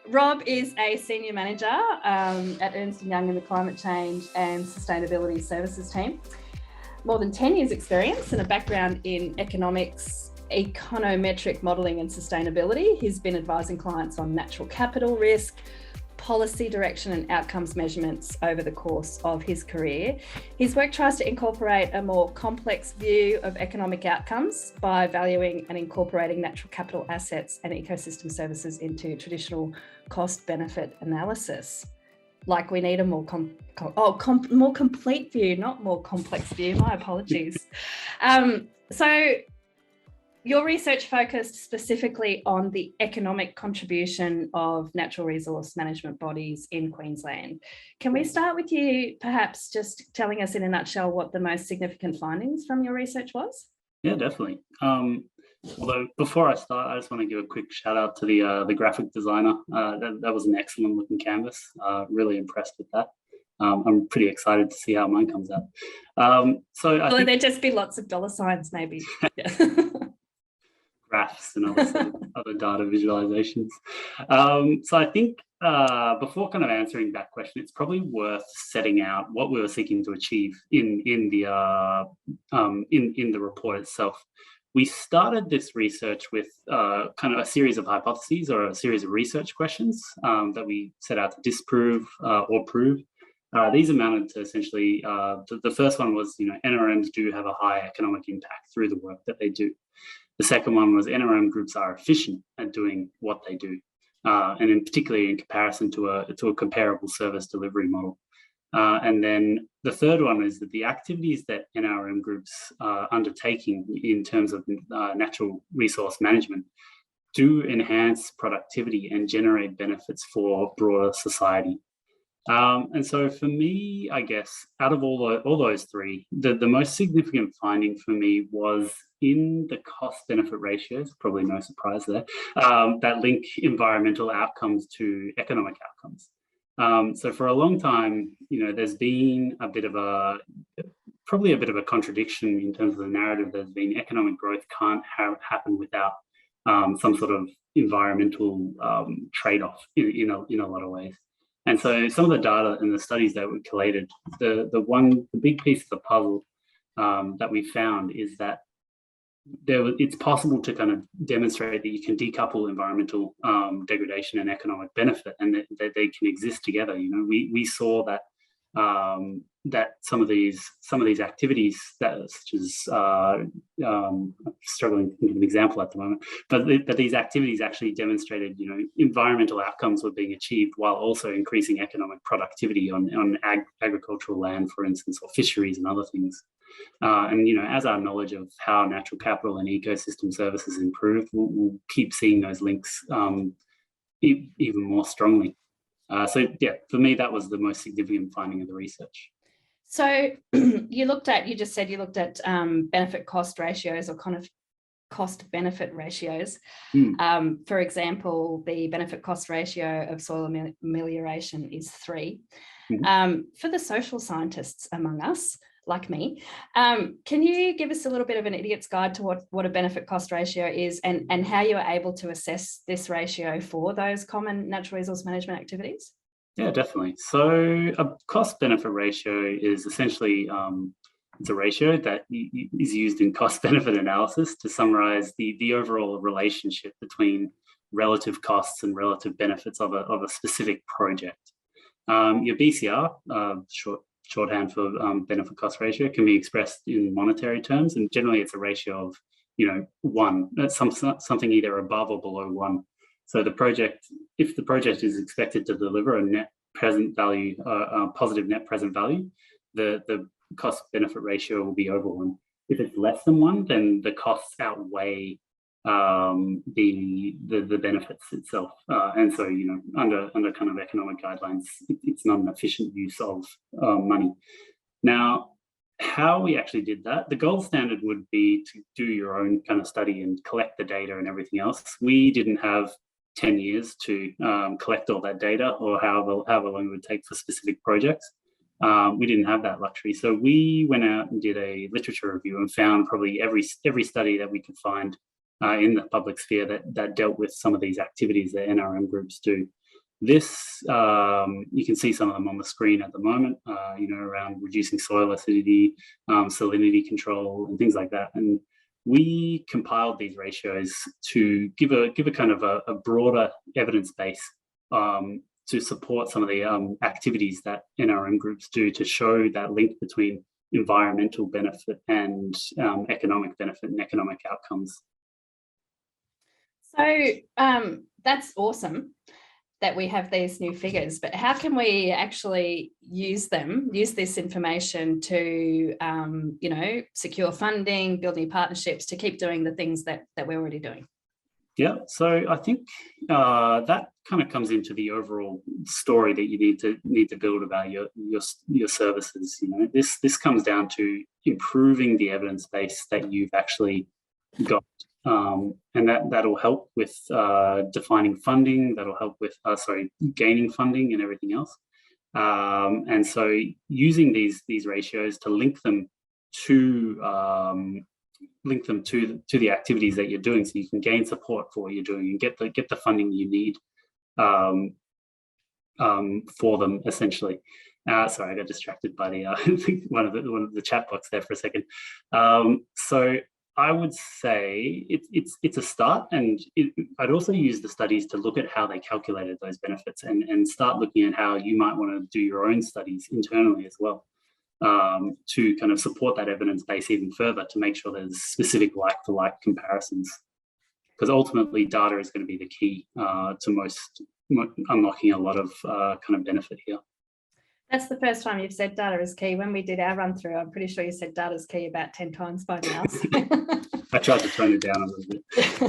Rob is a senior manager at Ernst & Young in the Climate Change and Sustainability Services team. More than 10 years experience and a background in economics, econometric modelling and sustainability. He's been advising clients on natural capital risk, policy direction and outcomes measurements over the course of his career. His work tries to incorporate a more complex view of economic outcomes by valuing and incorporating natural capital assets and ecosystem services into traditional cost-benefit analysis. Like we need a more complete view, not more complex view. My apologies. So your research focused specifically on the economic contribution of natural resource management bodies in Queensland. Can we start with you perhaps just telling us in a nutshell what the most significant findings from your research was? Yeah, definitely. Although before I start, I just want to give a quick shout out to the graphic designer. That was an excellent looking canvas. Really impressed with that. I'm pretty excited to see how mine comes out. Will there just be lots of dollar signs maybe? Yeah. Graphs and other data visualizations. So I think before kind of answering that question, it's probably worth setting out what we were seeking to achieve in the report itself. We started this research with kind of a series of hypotheses or a series of research questions that we set out to disprove or prove. These amounted to essentially, the first one was, NRMs do have a high economic impact through the work that they do. The second one was NRM groups are efficient at doing what they do, and in particularly in comparison to a comparable service delivery model. And then the third one is that the activities that NRM groups are undertaking in terms of natural resource management do enhance productivity and generate benefits for broader society. And so for me, I guess, out of all those three, the most significant finding for me was in the cost-benefit ratios, probably no surprise there, that link environmental outcomes to economic outcomes. So for a long time, there's been probably a bit of a contradiction in terms of the narrative. There's been economic growth can't happen without some sort of environmental trade-off in a lot of ways. And so some of the data and the studies that we collated, the big piece of the puzzle that we found is that it's possible to kind of demonstrate that you can decouple environmental degradation and economic benefit, and that they can exist together. We saw that that some of these activities, such as I'm struggling to think of an example at the moment, but these activities actually demonstrated, environmental outcomes were being achieved while also increasing economic productivity on agricultural land, for instance, or fisheries and other things. And as our knowledge of how natural capital and ecosystem services improve, we'll keep seeing those links even more strongly. So yeah, for me, that was the most significant finding of the research. So you just said you looked at benefit cost ratios, or kind of cost benefit ratios. For example, the benefit cost ratio of soil amelioration is 3. For the social scientists among us, like me, can you give us a little bit of an idiot's guide to what a benefit cost ratio is, and how you are able to assess this ratio for those common natural resource management activities? Yeah, definitely. So a cost benefit ratio is essentially it's a ratio that is used in cost benefit analysis to summarize the overall relationship between relative costs and relative benefits of a specific project. Your BCR, shorthand for benefit cost ratio, can be expressed in monetary terms, and generally it's a ratio of 1. That's something either above or below 1. So if the project is expected to deliver a net present value, positive net present value, the cost benefit ratio will be over 1. If it's less than 1, then the costs outweigh the benefits itself, and so under kind of economic guidelines, it's not an efficient use of money. Now, how we actually did that, the gold standard would be to do your own kind of study and collect the data and everything else. We didn't have 10 years to collect all that data, or however long it would take for specific projects. We didn't have that luxury, so we went out and did a literature review and found probably every study that we could find in the public sphere that dealt with some of these activities that NRM groups do. This, you can see some of them on the screen at the moment, around reducing soil acidity, salinity control, and things like that. And we compiled these ratios to give a kind of a broader evidence base to support some of the activities that NRM groups do to show that link between environmental benefit and economic benefit and economic outcomes. So that's awesome that we have these new figures, but how can we actually use this information to, secure funding, build new partnerships, to keep doing the things that we're already doing? Yeah, so I think that kind of comes into the overall story that you need to build about your services. This comes down to improving the evidence base that you've actually got, and that'll help with defining funding. That'll help with gaining funding and everything else. And so using these ratios to link them to the activities that you're doing, so you can gain support for what you're doing and get the funding you need for them, essentially. Sorry, I got distracted by the one of the chat box there for a second. So I would say it's a start, and I'd also use the studies to look at how they calculated those benefits and start looking at how you might want to do your own studies internally as well, to kind of support that evidence base even further, to make sure there's specific like-for-like comparisons. Because ultimately, data is going to be the key to unlocking a lot of kind of benefit here. That's the first time you've said data is key. When we did our run through, I'm pretty sure you said data is key about 10 times by now. I tried to tone it down a little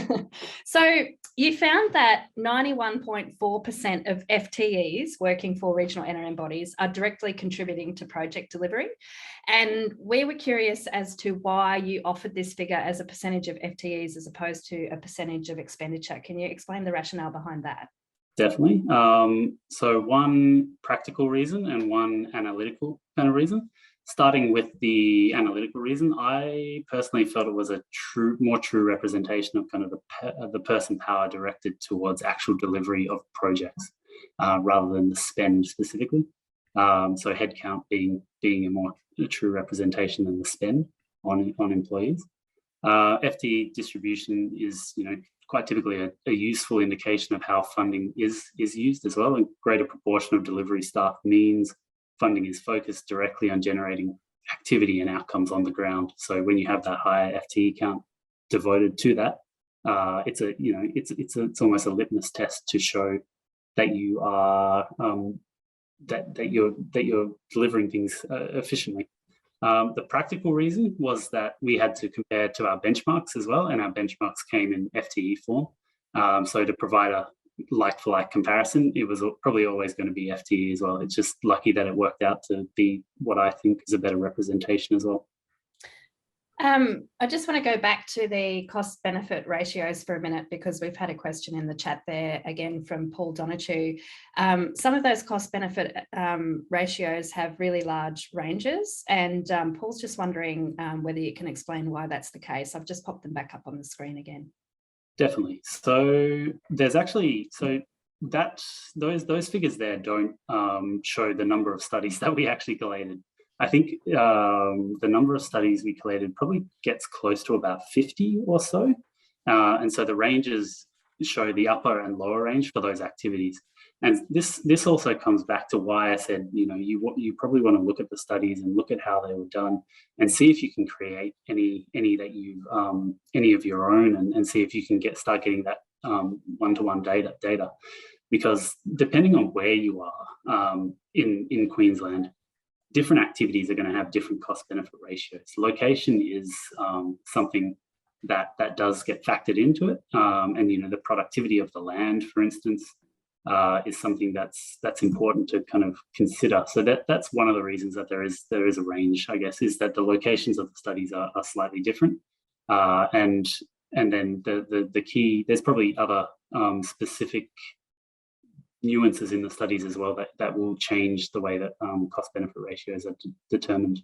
bit. So you found that 91.4% of FTEs working for regional NRM bodies are directly contributing to project delivery. And we were curious as to why you offered this figure as a percentage of FTEs as opposed to a percentage of expenditure. Can you explain the rationale behind that? Definitely. So one practical reason and one analytical kind of reason. Starting with the analytical reason, I personally felt it was a more true representation of kind of the person power directed towards actual delivery of projects, rather than the spend specifically. So headcount being a true representation than the spend on employees. FTE distribution is, quite typically a useful indication of how funding is used as well. A greater proportion of delivery staff means funding is focused directly on generating activity and outcomes on the ground. So when you have that higher FTE count devoted to that, it's almost a litmus test to show that you are that you're delivering things efficiently. The practical reason was that we had to compare to our benchmarks as well, and our benchmarks came in FTE form. So to provide a like-for-like comparison, it was probably always going to be FTE as well. It's just lucky that it worked out to be what I think is a better representation as well. I just want to go back to the cost-benefit ratios for a minute, because we've had a question in the chat there again from Paul Donaghue. Some of those cost-benefit ratios have really large ranges, and Paul's just wondering whether you can explain why that's the case. I've just popped them back up on the screen again. Definitely. So there's actually those figures there don't show the number of studies that we actually collated. I think the number of studies we collated probably gets close to about 50 or so. And so the ranges show the upper and lower range for those activities. And this also comes back to why I said, you probably want to look at the studies and look at how they were done and see if you can create any that you've any of your own, and see if you can start getting that one-to-one data. Because depending on where you are in Queensland, different activities are going to have different cost-benefit ratios. Location is something that does get factored into it, and the productivity of the land, for instance, is something that's important to kind of consider. So that's one of the reasons that there is a range, I guess, is that the locations of the studies are slightly different, and then the key, there's probably other specific nuances in the studies as well that will change the way that cost-benefit ratios are determined.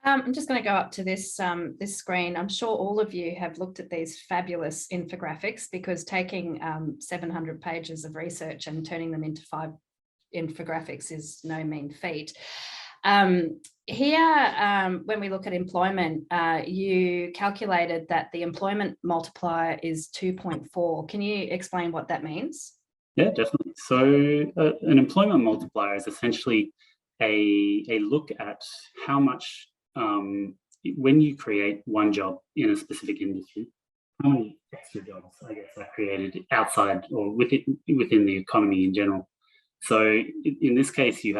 I'm just going to go up to this screen. I'm sure all of you have looked at these fabulous infographics, because taking 700 pages of research and turning them into 5 infographics is no mean feat. Here, when we look at employment, you calculated that the employment multiplier is 2.4. Can you explain what that means? Yeah, definitely. So an employment multiplier is essentially a look at how much, when you create one job in a specific industry, how many extra jobs, I guess, are created outside or within the economy in general. So in this case, you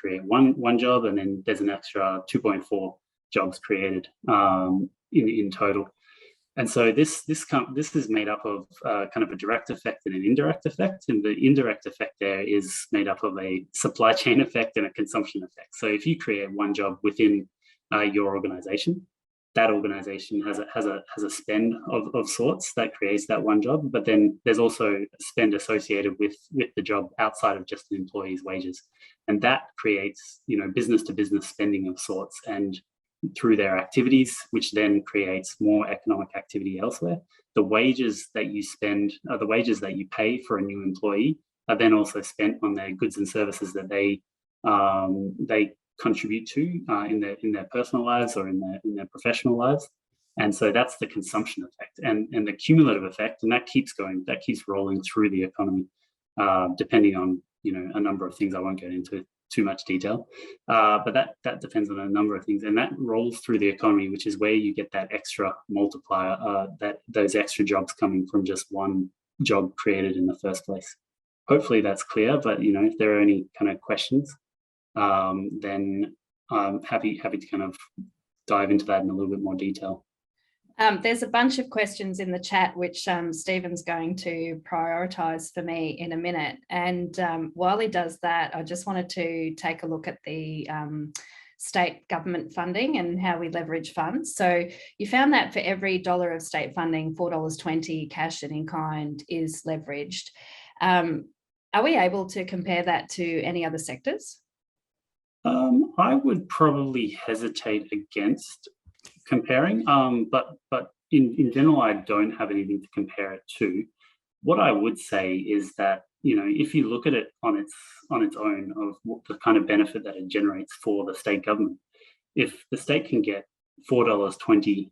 create one job, and then there's an extra 2.4 jobs created in total. And so this is made up of kind of a direct effect and an indirect effect. And the indirect effect there is made up of a supply chain effect and a consumption effect. So if you create one job within your organization, that organization has a spend of sorts that creates that one job. But then there's also a spend associated with the job outside of just the employee's wages. And that creates, business to business spending of sorts, and through their activities, which then creates more economic activity elsewhere. The wages that you spend, the wages that you pay for a new employee, are then also spent on their goods and services that they contribute to in their personal lives or in their professional lives. And so that's the consumption effect, and the cumulative effect, and that keeps rolling through the economy, depending on a number of things. I won't get into too much detail, but that depends on a number of things, and that rolls through the economy, which is where you get that extra multiplier, those extra jobs coming from just one job created in the first place. Hopefully that's clear, but if there are any kind of questions, then I'm happy to kind of dive into that in a little bit more detail. There's a bunch of questions in the chat, which Stephen's going to prioritise for me in a minute. And while he does that, I just wanted to take a look at the state government funding and how we leverage funds. So you found that for every $1 of state funding, $4.20 cash and in kind is leveraged. Are we able to compare that to any other sectors? I would probably hesitate against comparing, but in general, I don't have anything to compare it to. What I would say is that if you look at it on its own, of what the kind of benefit that it generates for the state government, if the state can get $4.20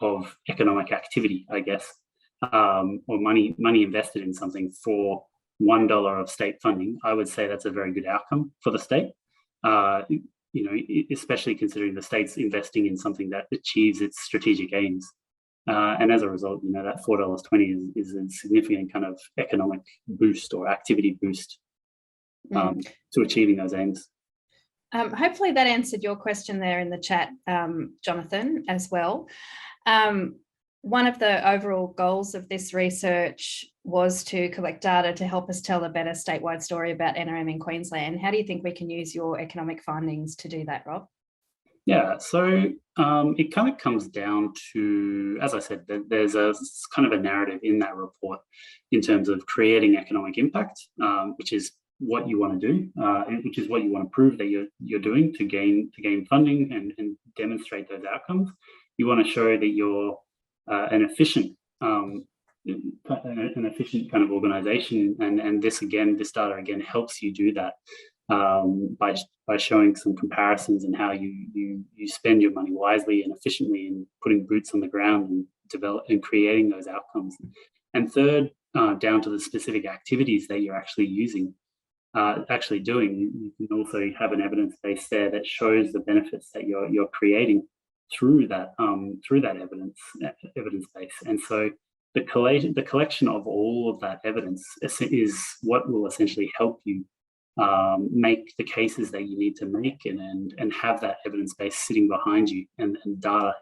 of economic activity, I guess, or money invested in something for $1 of state funding, I would say that's a very good outcome for the state. Especially considering the state's investing in something that achieves its strategic aims. And as a result, that $4.20 is a significant kind of economic boost or activity boost to achieving those aims. Hopefully that answered your question there in the chat, Jonathan, as well. One of the overall goals of this research was to collect data to help us tell a better statewide story about NRM in Queensland. How do you think we can use your economic findings to do that, Rob? Yeah, so it kind of comes down to, as I said, there's a kind of a narrative in that report in terms of creating economic impact, which is what you want to do, which is what you want to prove that you're doing to gain funding and demonstrate those outcomes. You want to show that you're an efficient kind of organization, and this data again helps you do that by showing some comparisons and how you spend your money wisely and efficiently, and putting boots on the ground and creating those outcomes. And third, down to the specific activities that you're actually doing, you can also have an evidence base there that shows the benefits that you're creating through that evidence base. And so the collection of all of that evidence is what will essentially help you make the cases that you need to make, and have that evidence base sitting behind you, and data.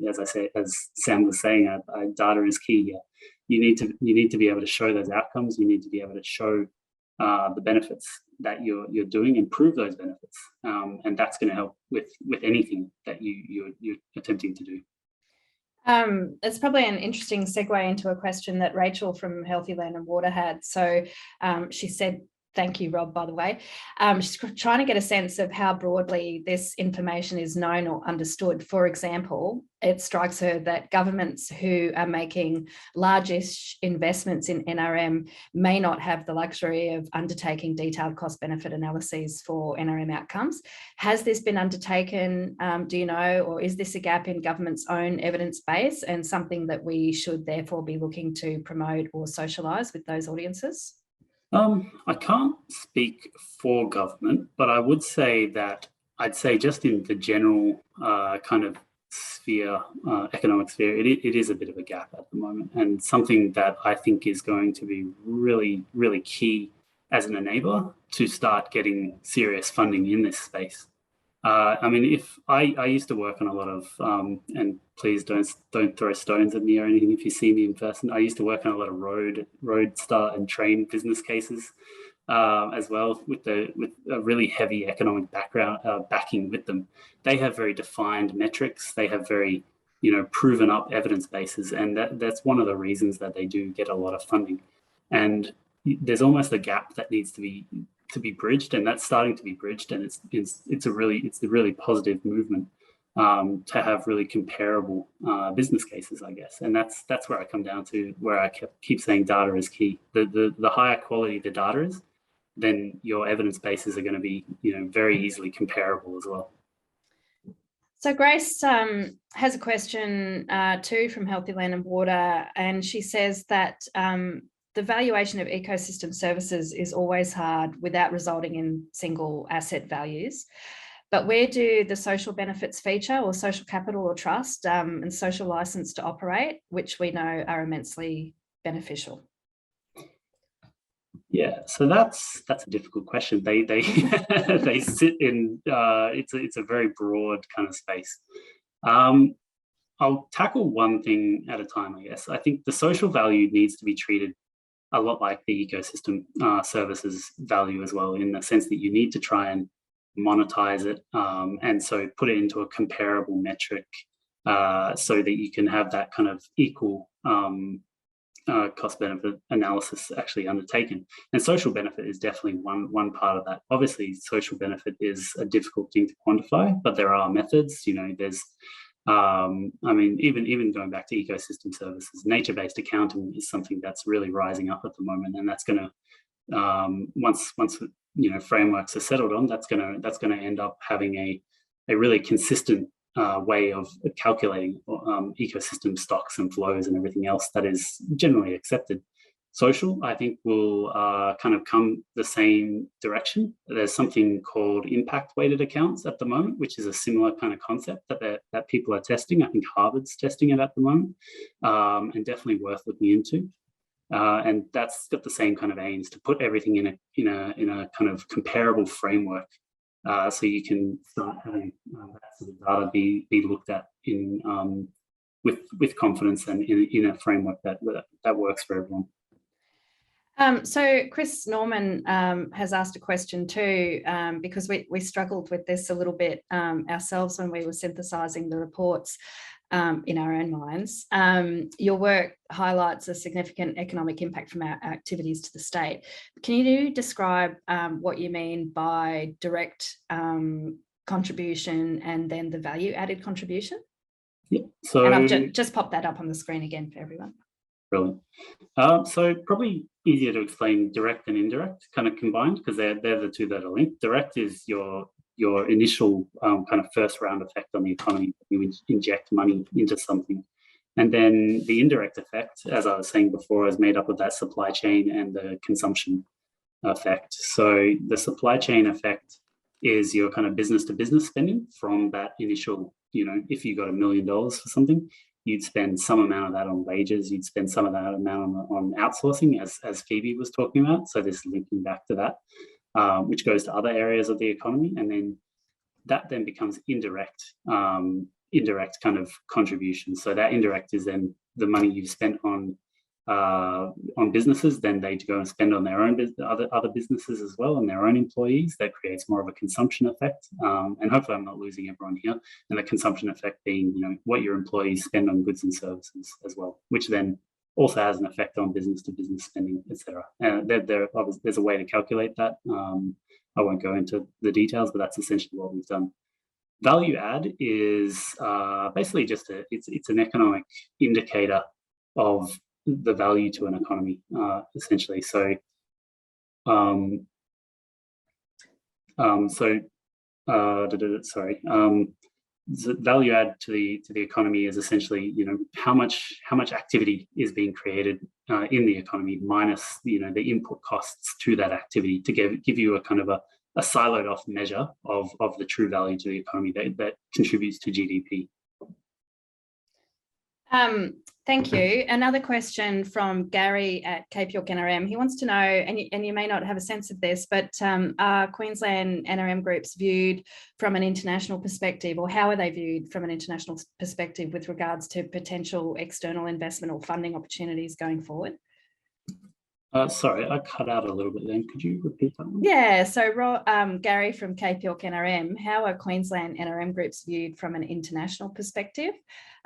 As I say, as Sam was saying, data is key. You need to be able to show those outcomes. You need to be able to show the benefits that you're doing, and prove those benefits, and that's going to help with anything that you're attempting to do. It's probably an interesting segue into a question that Rachel from Healthy Land and Water had. So she said, Thank you, Rob, by the way. Just trying to get a sense of how broadly this information is known or understood. For example, it strikes her that governments who are making largish investments in NRM may not have the luxury of undertaking detailed cost-benefit analyses for NRM outcomes. Has this been undertaken, do you know, or is this a gap in government's own evidence base and something that we should therefore be looking to promote or socialise with those audiences? I can't speak for government, but I would say that I'd say just in the general kind of sphere, economic sphere, it is a bit of a gap at the moment, and something that I think is going to be really, really key as an enabler to start getting serious funding in this space. I mean, if I used to work on a lot of, and please don't throw stones at me or anything if you see me in person. I used to work on a lot of roadstar and train business cases as well, with a really heavy economic background backing with them. They have very defined metrics. They have very, proven up evidence bases, and that's one of the reasons that they do get a lot of funding. And there's almost a gap that needs to be bridged, and that's starting to be bridged, and it's a really positive movement to have really comparable business cases, I guess. And that's where I come down to where I keep saying data is key. The higher quality the data is, then your evidence bases are going to be very easily comparable as well. So Grace has a question too from Healthy Land and Water, and she says that the valuation of ecosystem services is always hard without resulting in single asset values. But where do the social benefits feature, or social capital or trust, and social license to operate, which we know are immensely beneficial? Yeah, so that's a difficult question. They they sit in it's a very broad kind of space. I'll tackle one thing at a time, I guess. I think the social value needs to be treated a lot like the ecosystem services value as well, in the sense that you need to try and monetize it, and so put it into a comparable metric so that you can have that kind of equal cost benefit analysis actually undertaken. And social benefit is definitely one part of that. Obviously, social benefit is a difficult thing to quantify, but there are methods. There's I mean, even going back to ecosystem services, nature-based accounting is something that's really rising up at the moment, and that's going to once frameworks are settled on, that's going to end up having a really consistent way of calculating ecosystem stocks and flows and everything else that is generally accepted. Social, I think, will kind of come the same direction. There's something called impact-weighted accounts at the moment, which is a similar kind of concept that people are testing. I think Harvard's testing it at the moment, and definitely worth looking into. And that's got the same kind of aims, to put everything in a kind of comparable framework, so you can start having that sort of data be looked at in with confidence and in a framework that works for everyone. So Chris Norman has asked a question too, because we struggled with this a little bit ourselves when we were synthesising the reports in our own minds. Your work highlights a significant economic impact from our activities to the state. Can you describe what you mean by direct contribution and then the value added contribution? Yeah, so and I've just popped that up on the screen again for everyone. Brilliant. So probably easier to explain direct and indirect kind of combined, because they're the two that are linked. Direct is your initial kind of first round effect on the economy. You inject money into something. And then the indirect effect, as I was saying before, is made up of that supply chain and the consumption effect. So the supply chain effect is your kind of business to business spending from that initial, if you got $1 million for something, you'd spend some amount of that on wages, you'd spend some of that amount on outsourcing, as Phoebe was talking about. So this linking back to that, which goes to other areas of the economy. And then that then becomes indirect kind of contribution. So that indirect is then the money you've spent on businesses, then they go and spend on their own other businesses as well, and their own employees. That creates more of a consumption effect, and hopefully I'm not losing everyone here. And the consumption effect being what your employees spend on goods and services as well, which then also has an effect on business-to-business spending, etc. And there's a way to calculate that. I won't go into the details, but that's essentially what we've done. Value add is basically just it's an economic indicator of the value to an economy, essentially. So, the value add to the economy is essentially, how much activity is being created in the economy minus the input costs to that activity to give you a kind of a siloed off measure of the true value to the economy that contributes to GDP. Thank you. Another question from Gary at Cape York NRM. He wants to know, and you may not have a sense of this, but are Queensland NRM groups viewed from an international perspective, or how are they viewed from an international perspective with regards to potential external investment or funding opportunities going forward? Sorry, I cut out a little bit then. Could you repeat that one? Yeah, so Gary from Cape York NRM, how are Queensland NRM groups viewed from an international perspective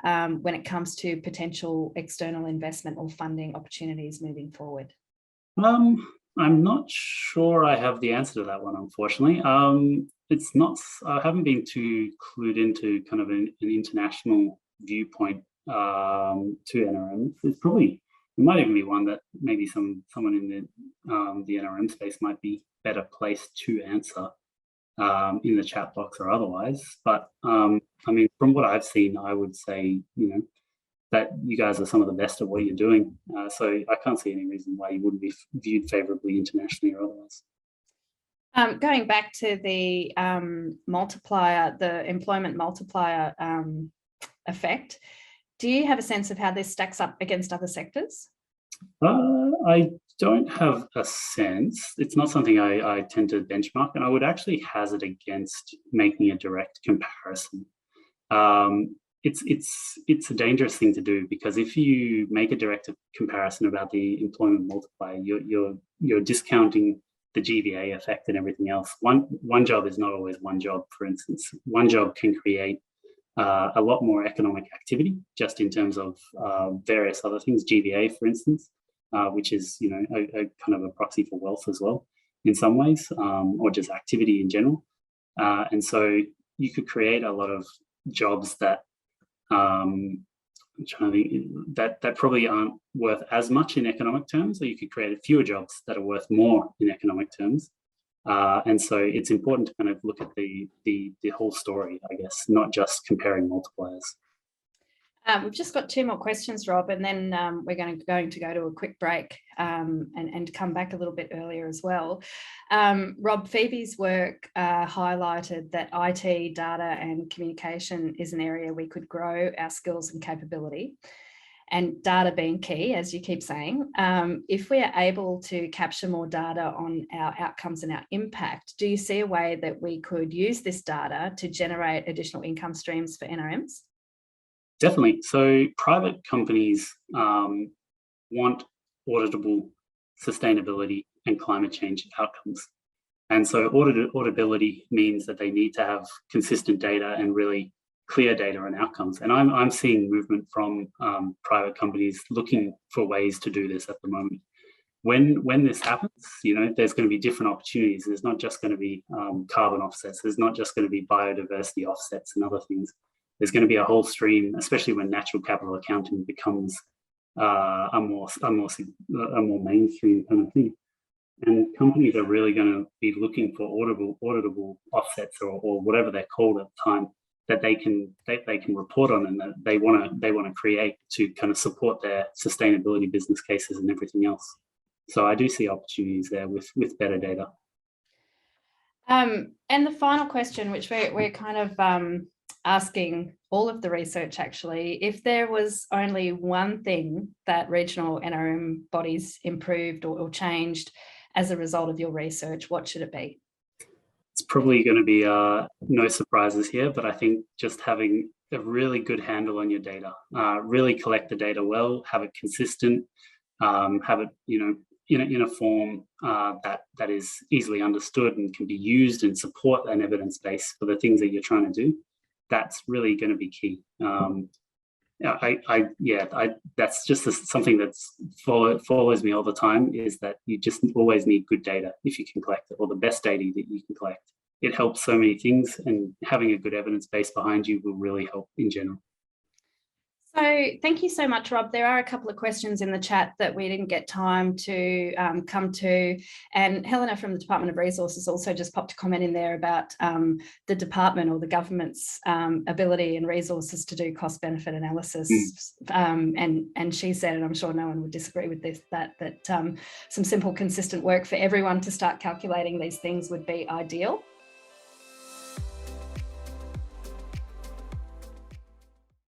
when it comes to potential external investment or funding opportunities moving forward? I'm not sure I have the answer to that one, unfortunately. It's not. I haven't been too clued into kind of an international viewpoint to NRM. It might even be one that maybe someone in the NRM space might be better placed to answer in the chat box or otherwise. But I mean, from what I've seen, I would say, that you guys are some of the best at what you're doing. So I can't see any reason why you wouldn't be viewed favorably internationally or otherwise. Going back to the multiplier, the employment multiplier effect, do you have a sense of how this stacks up against other sectors? I don't have a sense. It's not something I tend to benchmark, and I would actually hazard against making a direct comparison. It's a dangerous thing to do, because if you make a direct comparison about the employment multiplier, you're discounting the GVA effect and everything else. One job is not always one job. For instance, one job can create a lot more economic activity, just in terms of various other things, GVA, for instance, which is a kind of a proxy for wealth as well, in some ways, or just activity in general. And so you could create a lot of jobs that that probably aren't worth as much in economic terms, or you could create fewer jobs that are worth more in economic terms. And so it's important to kind of look at the whole story, I guess, not just comparing multipliers. We've just got 2 more questions, Rob, and then we're going to go to a quick break and come back a little bit earlier as well. Rob, Phoebe's work highlighted that IT, data and communication is an area we could grow our skills and capability, and data being key, as you keep saying. If we are able to capture more data on our outcomes and our impact, do you see a way that we could use this data to generate additional income streams for NRMs? Definitely. So private companies want auditable sustainability and climate change outcomes. And so auditability means that they need to have consistent data and really clear data and outcomes. And I'm seeing movement from private companies looking for ways to do this at the moment. When this happens, there's going to be different opportunities. There's not just going to be carbon offsets. There's not just going to be biodiversity offsets and other things. There's going to be a whole stream, especially when natural capital accounting becomes a more mainstream kind of thing. And companies are really going to be looking for auditable offsets or whatever they're called at the time that they can report on and that they want to create to kind of support their sustainability business cases and everything else. So I do see opportunities there with better data. And the final question, which we're kind of asking all of the research actually, if there was only one thing that regional NRM bodies improved or changed as a result of your research, what should it be? It's probably going to be no surprises here, but I think just having a really good handle on your data, really collect the data well, have it consistent, have it in a form that is easily understood and can be used and support an evidence base for the things that you're trying to do. That's really going to be key. That's just something that's follows me all the time, is that you just always need good data if you can collect it, or the best data that you can collect. It helps so many things, and having a good evidence base behind you will really help in general. So thank you so much, Rob. There are a couple of questions in the chat that we didn't get time to come to. And Helena from the Department of Resources also just popped a comment in there about the department or the government's ability and resources to do cost-benefit analysis. And she said, and I'm sure no one would disagree with this, that some simple, consistent work for everyone to start calculating these things would be ideal.